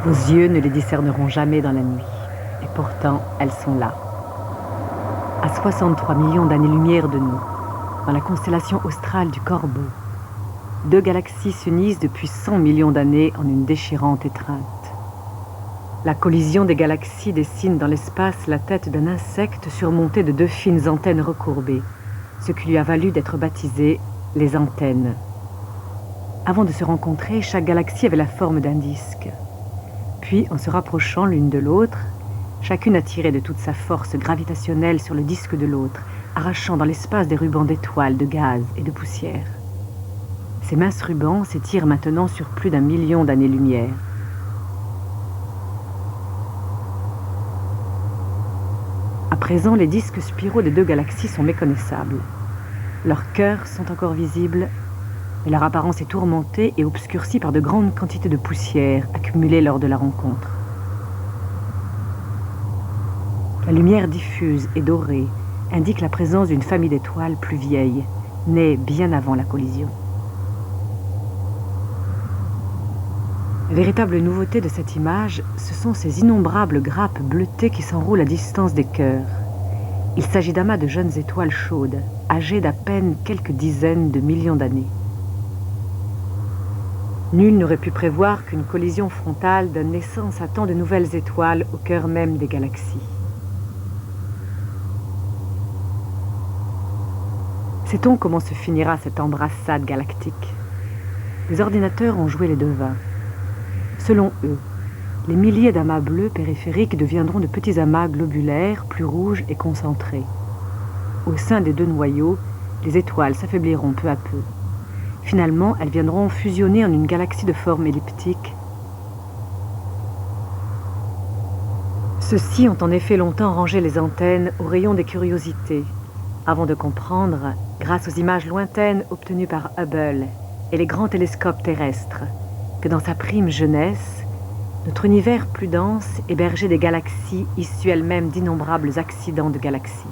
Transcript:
Vos yeux ne les discerneront jamais dans la nuit, et pourtant elles sont là. À 63 millions d'années-lumière de nous, dans la constellation australe du Corbeau, deux galaxies s'unissent depuis 100 millions d'années en une déchirante étreinte. La collision des galaxies dessine dans l'espace la tête d'un insecte surmonté de deux fines antennes recourbées, ce qui lui a valu d'être baptisé les antennes. Avant de se rencontrer, chaque galaxie avait la forme d'un disque. Puis, en se rapprochant l'une de l'autre, chacune a tiré de toute sa force gravitationnelle sur le disque de l'autre, arrachant dans l'espace des rubans d'étoiles, de gaz et de poussière. Ces minces rubans s'étirent maintenant sur plus d'1 million d'années-lumière. À présent, les disques spiraux des deux galaxies sont méconnaissables. Leurs cœurs sont encore visibles, mais leur apparence est tourmentée et obscurcie par de grandes quantités de poussière accumulées lors de la rencontre. La lumière diffuse et dorée indique la présence d'une famille d'étoiles plus vieilles, nées bien avant la collision. La véritable nouveauté de cette image, ce sont ces innombrables grappes bleutées qui s'enroulent à distance des cœurs. Il s'agit d'amas de jeunes étoiles chaudes, âgées d'à peine quelques dizaines de millions d'années. Nul n'aurait pu prévoir qu'une collision frontale donne naissance à tant de nouvelles étoiles au cœur même des galaxies. Sait-on comment se finira cette embrassade galactique? Les ordinateurs ont joué les devins. Selon eux, les milliers d'amas bleus périphériques deviendront de petits amas globulaires, plus rouges et concentrés. Au sein des deux noyaux, les étoiles s'affaibliront peu à peu. Finalement, elles viendront fusionner en une galaxie de forme elliptique. Ceux-ci ont en effet longtemps rangé les antennes au rayon des curiosités, avant de comprendre, grâce aux images lointaines obtenues par Hubble et les grands télescopes terrestres, que dans sa prime jeunesse, notre univers plus dense hébergeait des galaxies issues elles-mêmes d'innombrables accidents de galaxies.